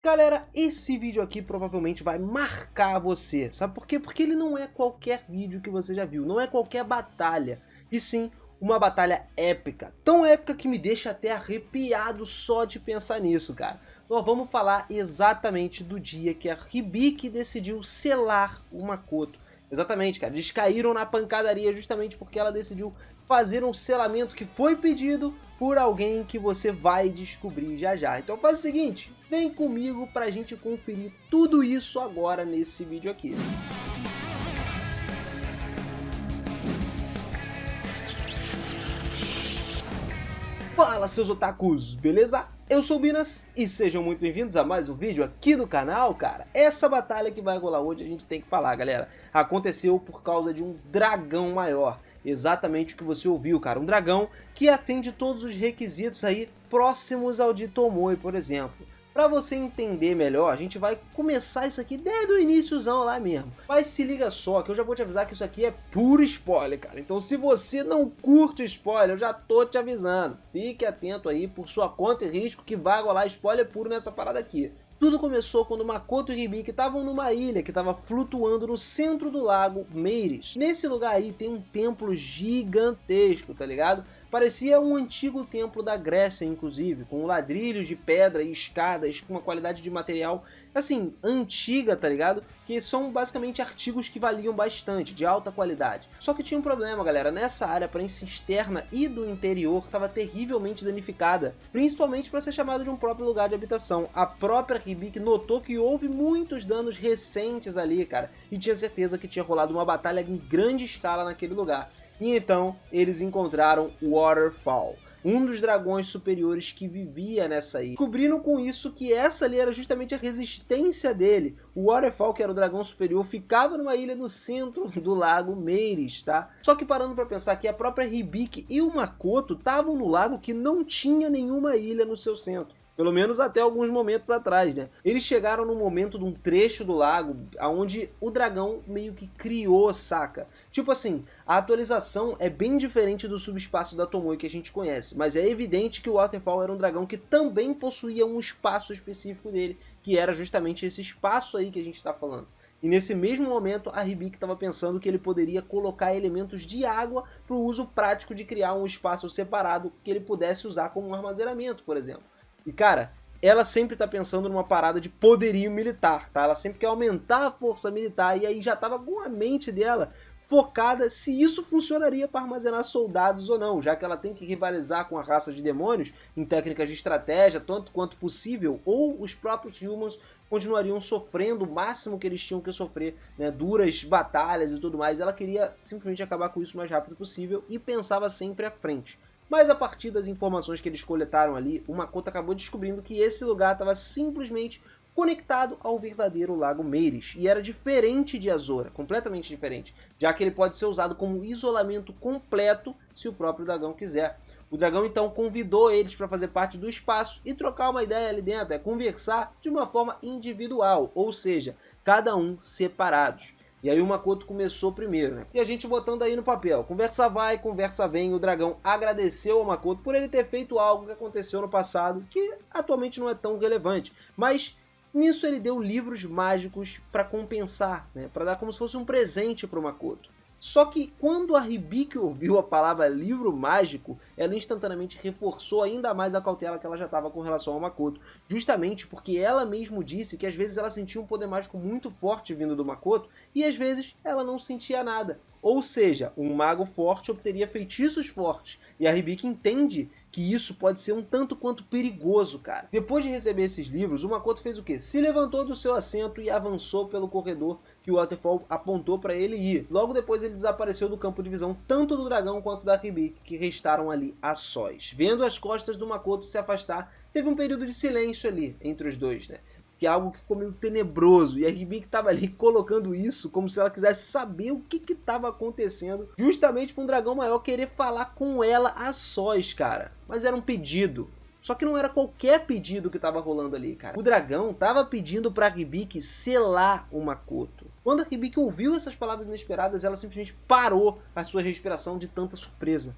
Galera, esse vídeo aqui provavelmente vai marcar você, sabe por quê? Porque ele não é qualquer vídeo que você já viu, não é qualquer batalha, e sim uma batalha épica, tão épica que me deixa até arrepiado só de pensar nisso, cara. Nós vamos falar exatamente do dia que a Hibiki decidiu selar o Makoto. Exatamente, cara, eles caíram na pancadaria justamente porque ela decidiu fazer um selamento que foi pedido por alguém que você vai descobrir já já. Então faz o seguinte, vem comigo pra gente conferir tudo isso agora nesse vídeo aqui. Fala seus otakus, beleza? Eu sou o Binas e sejam muito bem-vindos a mais um vídeo aqui do canal, cara. Essa batalha que vai rolar hoje a gente tem que falar, galera. Aconteceu por causa de um dragão maior. Exatamente o que você ouviu, cara. Um dragão que atende todos os requisitos aí próximos ao de Tomoe, por exemplo. Pra você entender melhor, a gente vai começar isso aqui desde o iníciozão lá mesmo. Mas se liga só, que eu já vou te avisar que isso aqui é puro spoiler, cara. Então se você não curte spoiler, eu já tô te avisando. Fique atento aí por sua conta e risco que vai rolar spoiler puro nessa parada aqui. Tudo começou quando Makoto e Hibiki estavam numa ilha que estava flutuando no centro do lago Meiris. Nesse lugar aí tem um templo gigantesco, tá ligado? Parecia um antigo templo da Grécia, inclusive, com ladrilhos de pedra e escadas com uma qualidade de material, assim, antiga, tá ligado? Que são basicamente artigos que valiam bastante, de alta qualidade. Só que tinha um problema, galera, nessa área, a prensa externa e do interior estava terrivelmente danificada, principalmente para ser chamada de um próprio lugar de habitação. A própria Hibiki notou que houve muitos danos recentes ali, cara, e tinha certeza que tinha rolado uma batalha em grande escala naquele lugar. E então eles encontraram o Waterfall, um dos dragões superiores que vivia nessa ilha. Descobriram com isso que essa ali era justamente a resistência dele. O Waterfall, que era o dragão superior, ficava numa ilha no centro do lago Meiris, tá? Só que parando pra pensar que a própria Hibiki e o Makoto estavam no lago que não tinha nenhuma ilha no seu centro. Pelo menos até alguns momentos atrás, né? Eles chegaram no momento de um trecho do lago onde o dragão meio que criou, saca? Tipo assim, a atualização é bem diferente do subespaço da Tomoe que a gente conhece, mas é evidente que o Waterfall era um dragão que também possuía um espaço específico dele, que era justamente esse espaço aí que a gente está falando. E nesse mesmo momento, a Hibiki estava pensando que ele poderia colocar elementos de água para o uso prático de criar um espaço separado que ele pudesse usar como um armazenamento, por exemplo. E cara, ela sempre tá pensando numa parada de poderio militar, tá? Ela sempre quer aumentar a força militar e aí já tava com a mente dela focada se isso funcionaria para armazenar soldados ou não, já que ela tem que rivalizar com a raça de demônios em técnicas de estratégia, tanto quanto possível, ou os próprios humans continuariam sofrendo o máximo que eles tinham que sofrer, né? Duras batalhas e tudo mais. Ela queria simplesmente acabar com isso o mais rápido possível e pensava sempre à frente. Mas a partir das informações que eles coletaram ali, o Makoto acabou descobrindo que esse lugar estava simplesmente conectado ao verdadeiro lago Meiris, e era diferente de Azora, completamente diferente, já que ele pode ser usado como isolamento completo se o próprio dragão quiser. O dragão então convidou eles para fazer parte do espaço e trocar uma ideia ali dentro, conversar de uma forma individual, ou seja, cada um separados. E aí o Makoto começou primeiro, né? E a gente botando aí no papel, conversa vai, conversa vem, o dragão agradeceu ao Makoto por ele ter feito algo que aconteceu no passado, que atualmente não é tão relevante, mas nisso ele deu livros mágicos para compensar, né? Para dar como se fosse um presente para o Makoto. Só que quando a Hibiki ouviu a palavra livro mágico, ela instantaneamente reforçou ainda mais a cautela que ela já estava com relação ao Makoto. Justamente porque ela mesmo disse que às vezes ela sentia um poder mágico muito forte vindo do Makoto e às vezes ela não sentia nada. Ou seja, um mago forte obteria feitiços fortes. E a Hibiki entende que isso pode ser um tanto quanto perigoso, cara. Depois de receber esses livros, o Makoto fez o quê? Se levantou do seu assento e avançou pelo corredor que o Waterfall apontou para ele ir. Logo depois ele desapareceu do campo de visão tanto do dragão quanto da Hibiki, que restaram ali a sós. Vendo as costas do Makoto se afastar, teve um período de silêncio ali entre os dois, né? Que é algo que ficou meio tenebroso, e a Hibiki estava ali colocando isso como se ela quisesse saber o que estava acontecendo, justamente para um dragão maior querer falar com ela a sós, cara. Mas era um pedido. Só que não era qualquer pedido que estava rolando ali, cara. O dragão estava pedindo para a Hibiki selar o Makoto. Quando a Hibiki ouviu essas palavras inesperadas, ela simplesmente parou a sua respiração de tanta surpresa.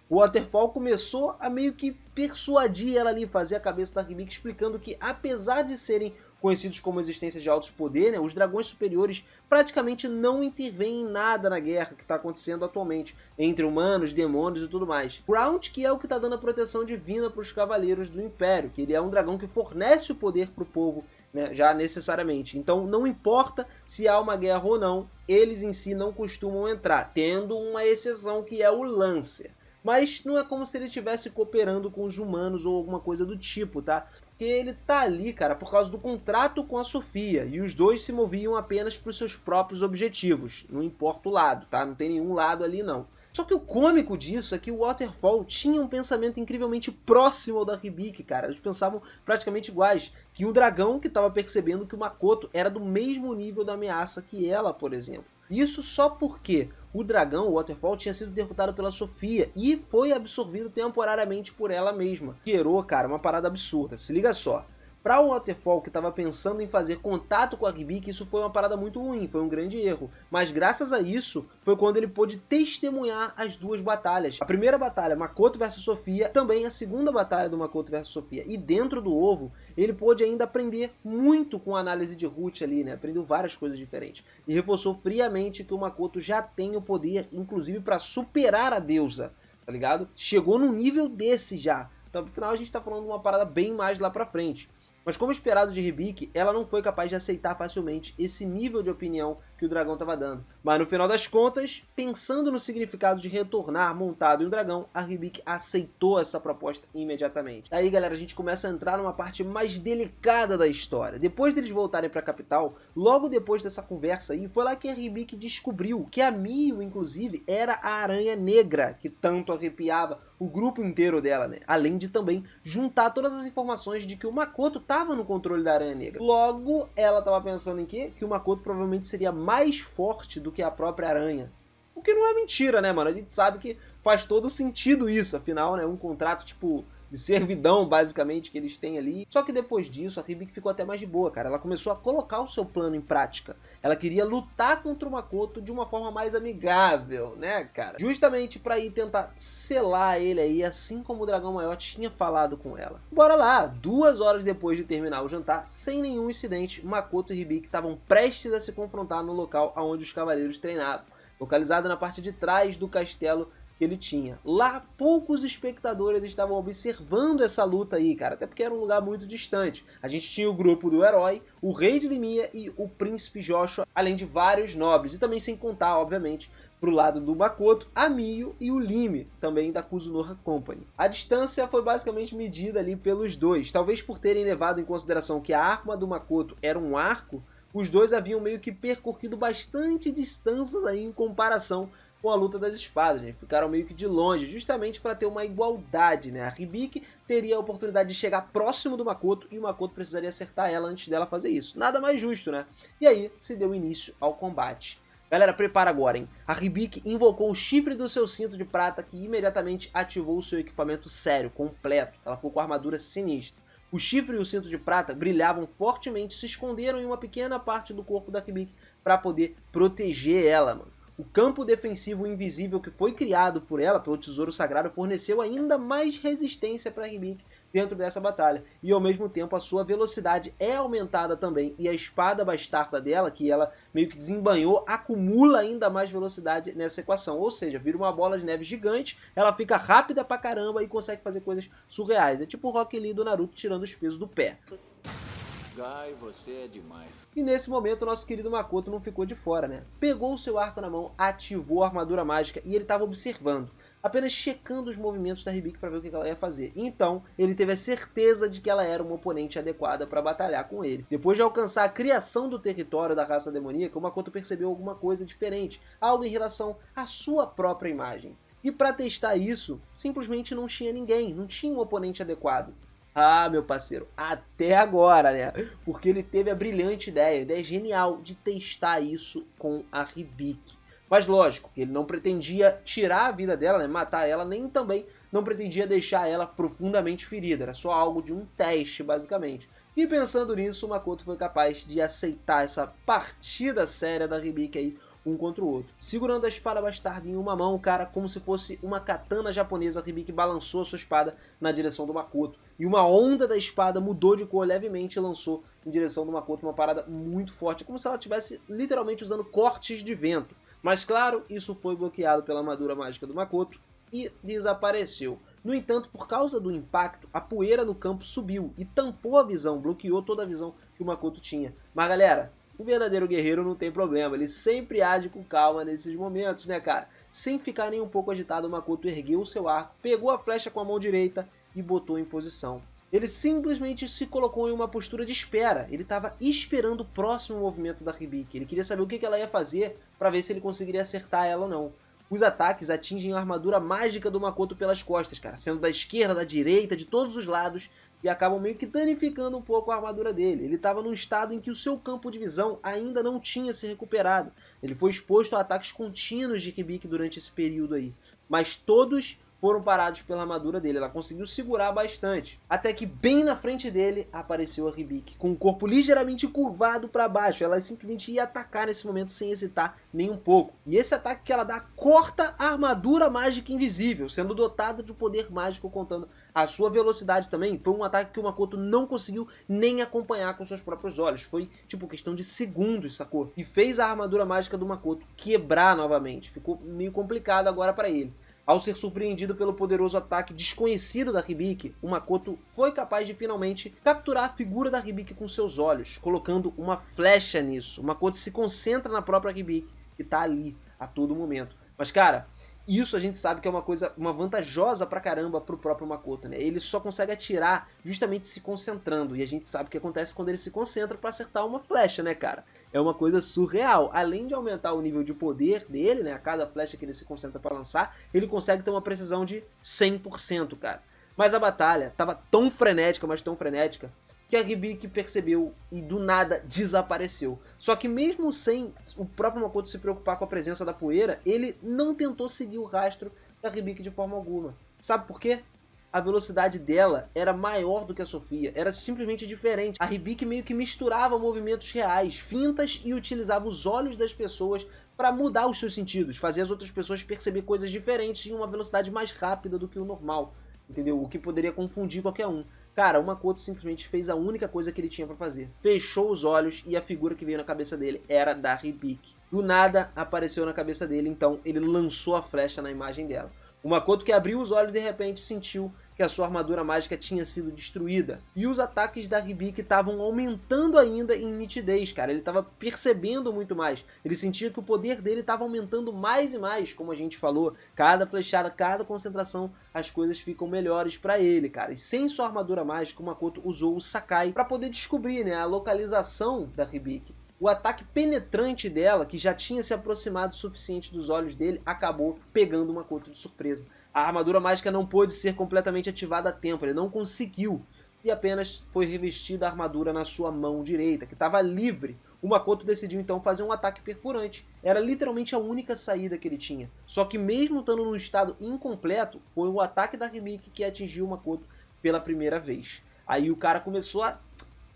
O Waterfall começou a meio que persuadir ela ali, fazer a cabeça da Hibiki, explicando que apesar de serem conhecidos como existências de altos poder, né, os dragões superiores praticamente não intervêm em nada na guerra que está acontecendo atualmente entre humanos, demônios e tudo mais. Grount, que é o que está dando a proteção divina para os cavaleiros do Império, que ele é um dragão que fornece o poder para o povo, né, já necessariamente. Então não importa se há uma guerra ou não, eles em si não costumam entrar, tendo uma exceção que é o Lancer. Mas não é como se ele estivesse cooperando com os humanos ou alguma coisa do tipo, tá? Porque ele tá ali, cara, por causa do contrato com a Sofia, e os dois se moviam apenas para os seus próprios objetivos, não importa o lado, tá? Não tem nenhum lado ali, não. Só que o cômico disso é que o Waterfall tinha um pensamento incrivelmente próximo ao da Hibiki, cara. Eles pensavam praticamente iguais, que o dragão que estava percebendo que o Makoto era do mesmo nível da ameaça que ela, por exemplo. Isso só porque o dragão, o Waterfall, tinha sido derrotado pela Sofia e foi absorvido temporariamente por ela mesma. Gerou, cara, uma parada absurda. Se liga só. Para o Waterfall, que estava pensando em fazer contato com a Hibiki, isso foi uma parada muito ruim, foi um grande erro. Mas graças a isso, foi quando ele pôde testemunhar as duas batalhas. A primeira batalha, Makoto vs Sofia, também a segunda batalha do Makoto vs Sofia. E dentro do ovo, ele pôde ainda aprender muito com a análise de Ruth ali, né? Aprendeu várias coisas diferentes. E reforçou friamente que o Makoto já tem o poder, inclusive para superar a deusa, tá ligado? Chegou num nível desse já. Então, no final, a gente tá falando de uma parada bem mais lá pra frente. Mas como esperado de Hibiki, ela não foi capaz de aceitar facilmente esse nível de opinião que o dragão estava dando. Mas no final das contas, pensando no significado de retornar montado em um dragão, a Hibiki aceitou essa proposta imediatamente. Aí, galera, a gente começa a entrar numa parte mais delicada da história. Depois deles voltarem para a capital, logo depois dessa conversa aí, foi lá que a Hibiki descobriu que a Mio, inclusive, era a Aranha Negra, que tanto arrepiava o grupo inteiro dela, né? Além de também juntar todas as informações de que o Makoto estava no controle da Aranha Negra. Logo, ela estava pensando em quê? Que o Makoto provavelmente seria mais forte do que a própria Aranha. O que não é mentira, né, mano? A gente sabe que faz todo sentido isso, afinal, né? Um contrato, tipo, de servidão, basicamente, que eles têm ali. Só que depois disso, a Hibiki ficou até mais de boa, cara. Ela começou a colocar o seu plano em prática. Ela queria lutar contra o Makoto de uma forma mais amigável, né, cara? Justamente pra ir tentar selar ele aí, assim como o Dragão Maior tinha falado com ela. Bora lá! 2 horas depois de terminar o jantar, sem nenhum incidente, Makoto e Hibiki estavam prestes a se confrontar no local onde os cavaleiros treinavam, localizado na parte de trás do castelo que ele tinha. Lá, poucos espectadores estavam observando essa luta aí, cara, até porque era um lugar muito distante. A gente tinha o grupo do herói, o rei de Limia e o príncipe Joshua, além de vários nobres, e também sem contar, obviamente, pro lado do Makoto, a Mio e o Lime, também da Kuzunoha Company. A distância foi basicamente medida ali pelos dois, talvez por terem levado em consideração que a arma do Makoto era um arco, os dois haviam meio que percorrido bastante distância aí em comparação com a luta das espadas, né? Ficaram meio que de longe, justamente para ter uma igualdade, né? A Hibiki teria a oportunidade de chegar próximo do Makoto e o Makoto precisaria acertar ela antes dela fazer isso. Nada mais justo, né? E aí se deu início ao combate. Galera, prepara agora, hein? A Hibiki invocou o chifre do seu cinto de prata, que imediatamente ativou o seu equipamento sério, completo. Ela ficou com a armadura sinistra. O chifre e o cinto de prata brilhavam fortemente, se esconderam em uma pequena parte do corpo da Hibiki para poder proteger ela, mano. O campo defensivo invisível que foi criado por ela, pelo Tesouro Sagrado, forneceu ainda mais resistência para Hibiki dentro dessa batalha. E ao mesmo tempo a sua velocidade é aumentada também. E a espada bastarda dela, que ela meio que desembanhou, acumula ainda mais velocidade nessa equação. Ou seja, vira uma bola de neve gigante, ela fica rápida pra caramba e consegue fazer coisas surreais. É tipo o Rock Lee do Naruto tirando os pesos do pé. Guy, você é demais. E nesse momento o nosso querido Makoto não ficou de fora, né? Pegou o seu arco na mão, ativou a armadura mágica e ele estava observando, apenas checando os movimentos da Hibiki para ver o que ela ia fazer. Então, ele teve a certeza de que ela era uma oponente adequada para batalhar com ele. Depois de alcançar a criação do território da raça demoníaca, o Makoto percebeu alguma coisa diferente, algo em relação à sua própria imagem. E para testar isso, simplesmente não tinha ninguém, não tinha um oponente adequado. Ah, meu parceiro, até agora, né? Porque ele teve a brilhante ideia genial de testar isso com a Hibiki. Mas lógico, ele não pretendia tirar a vida dela, né? Matar ela, nem também não pretendia deixar ela profundamente ferida. Era só algo de um teste, basicamente. E pensando nisso, o Makoto foi capaz de aceitar essa partida séria da Hibiki aí um contra o outro. Segurando a espada bastarda em uma mão, cara, como se fosse uma katana japonesa, a Hibiki balançou a sua espada na direção do Makoto. E uma onda da espada mudou de cor levemente e lançou em direção do Makoto uma parada muito forte, como se ela estivesse literalmente usando cortes de vento. Mas claro, isso foi bloqueado pela armadura mágica do Makoto e desapareceu. No entanto, por causa do impacto, a poeira no campo subiu e tampou a visão, bloqueou toda a visão que o Makoto tinha. Mas galera, o verdadeiro guerreiro não tem problema, ele sempre age com calma nesses momentos, né, cara? Sem ficar nem um pouco agitado, o Makoto ergueu o seu arco, pegou a flecha com a mão direita e botou em posição. Ele simplesmente se colocou em uma postura de espera, ele estava esperando o próximo movimento da Hibiki, ele queria saber o que ela ia fazer para ver se ele conseguiria acertar ela ou não. Os ataques atingem a armadura mágica do Makoto pelas costas, cara, sendo da esquerda, da direita, de todos os lados, e acabam meio que danificando um pouco a armadura dele. Ele estava num estado em que o seu campo de visão ainda não tinha se recuperado. Ele foi exposto a ataques contínuos de Hibiki durante esse período aí. Mas todos foram parados pela armadura dele, ela conseguiu segurar bastante. Até que bem na frente dele apareceu a Hibiki, com o corpo ligeiramente curvado para baixo. Ela simplesmente ia atacar nesse momento sem hesitar nem um pouco. E esse ataque que ela dá corta a armadura mágica invisível, sendo dotada de um poder mágico contando a sua velocidade também. Foi um ataque que o Makoto não conseguiu nem acompanhar com seus próprios olhos. Foi tipo questão de segundos, sacou? E fez a armadura mágica do Makoto quebrar novamente. Ficou meio complicado agora para ele. Ao ser surpreendido pelo poderoso ataque desconhecido da Hibiki, o Makoto foi capaz de finalmente capturar a figura da Hibiki com seus olhos, colocando uma flecha nisso. O Makoto se concentra na própria Hibiki, que está ali a todo momento. Mas cara, isso a gente sabe que é uma vantajosa pra caramba pro próprio Makoto, né? Ele só consegue atirar justamente se concentrando, e a gente sabe o que acontece quando ele se concentra pra acertar uma flecha, né, cara? É uma coisa surreal. Além de aumentar o nível de poder dele, né, a cada flecha que ele se concentra pra lançar, ele consegue ter uma precisão de 100%, cara. Mas a batalha tava tão frenética, mas tão frenética, que a Hibiki percebeu e do nada desapareceu. Só que mesmo sem o próprio Makoto se preocupar com a presença da poeira, ele não tentou seguir o rastro da Hibiki de forma alguma. Sabe por quê? A velocidade dela era maior do que a Sofia, era simplesmente diferente. A Hibiki meio que misturava movimentos reais, fintas e utilizava os olhos das pessoas para mudar os seus sentidos, fazer as outras pessoas perceber coisas diferentes em uma velocidade mais rápida do que o normal, entendeu? O que poderia confundir qualquer um. Cara, o Makoto simplesmente fez a única coisa que ele tinha pra fazer. Fechou os olhos e a figura que veio na cabeça dele era da Hibiki. Do nada apareceu na cabeça dele, então ele lançou a flecha na imagem dela. O Makoto, que abriu os olhos, de repente sentiu que a sua armadura mágica tinha sido destruída. E os ataques da Hibiki estavam aumentando ainda em nitidez, cara. Ele estava percebendo muito mais. Ele sentia que o poder dele estava aumentando mais e mais, como a gente falou. Cada flechada, cada concentração, as coisas ficam melhores para ele, cara. E sem sua armadura mágica, o Makoto usou o Sakai para poder descobrir, né, a localização da Hibiki. O ataque penetrante dela, que já tinha se aproximado o suficiente dos olhos dele, acabou pegando o Makoto de surpresa. A armadura mágica não pôde ser completamente ativada a tempo, ele não conseguiu. E apenas foi revestida a armadura na sua mão direita, que estava livre. O Makoto decidiu então fazer um ataque perfurante. Era literalmente a única saída que ele tinha. Só que mesmo estando num estado incompleto, foi o ataque da Hibiki que atingiu o Makoto pela primeira vez. Aí o cara começou a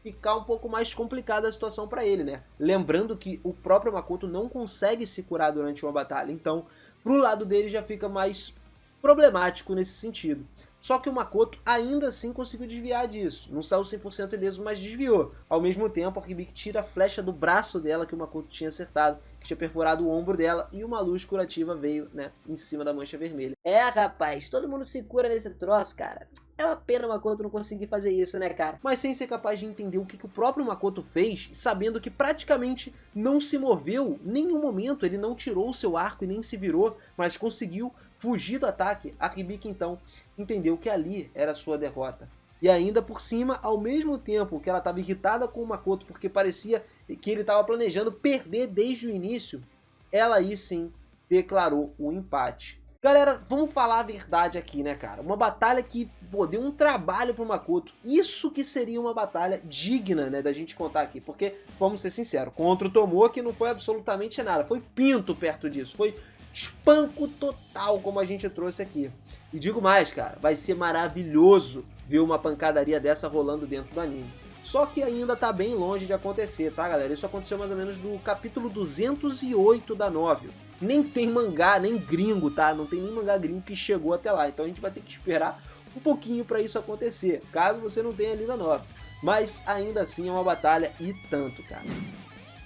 ficar um pouco mais complicada a situação para ele, né? Lembrando que o próprio Makoto não consegue se curar durante uma batalha, então pro lado dele já fica mais problemático nesse sentido. Só que o Makoto ainda assim conseguiu desviar disso. Não saiu 100% ileso, mas desviou. Ao mesmo tempo, a Hibiki tira a flecha do braço dela que o Makoto tinha acertado, que tinha perfurado o ombro dela, e uma luz curativa veio, né, em cima da mancha vermelha. É, rapaz, todo mundo se cura nesse troço, cara. É uma pena o Makoto não conseguir fazer isso, né, cara? Mas sem ser capaz de entender o que o próprio Makoto fez, sabendo que praticamente não se moveu, em nenhum momento ele não tirou o seu arco e nem se virou, mas conseguiu fugir do ataque, a Hibiki então entendeu que ali era a sua derrota. E ainda por cima, ao mesmo tempo que ela estava irritada com o Makoto porque parecia que ele estava planejando perder desde o início, ela aí sim declarou o empate. Galera, vamos falar a verdade aqui, né, cara? Uma batalha que, pô, deu um trabalho pro Makoto. Isso que seria uma batalha digna, né, da gente contar aqui. Porque, vamos ser sinceros, contra o Tomoki não foi absolutamente nada. Foi pinto perto disso. Foi espanco total, como a gente trouxe aqui. E digo mais, cara, vai ser maravilhoso ver uma pancadaria dessa rolando dentro do anime. Só que ainda tá bem longe de acontecer, tá, galera? Isso aconteceu mais ou menos no capítulo 208 da novel. Nem tem mangá, nem gringo, tá? Não tem nem mangá gringo que chegou até lá. Então a gente vai ter que esperar um pouquinho pra isso acontecer, caso você não tenha lido a novel. Mas ainda assim é uma batalha e tanto, cara.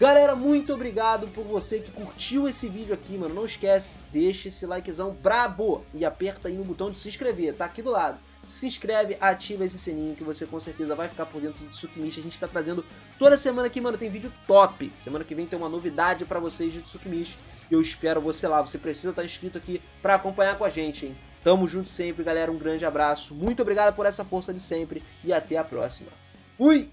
Galera, muito obrigado por você que curtiu esse vídeo aqui, mano. Não esquece, deixa esse likezão brabo e aperta aí no botão de se inscrever, tá aqui do lado. Se inscreve, ativa esse sininho que você com certeza vai ficar por dentro do Tsukimichi. A gente tá trazendo toda semana aqui, mano, tem vídeo top. Semana que vem tem uma novidade pra vocês de Tsukimichi. Eu espero você lá, você precisa estar inscrito aqui pra acompanhar com a gente, hein. Tamo junto sempre, galera, um grande abraço. Muito obrigado por essa força de sempre e até a próxima. Fui!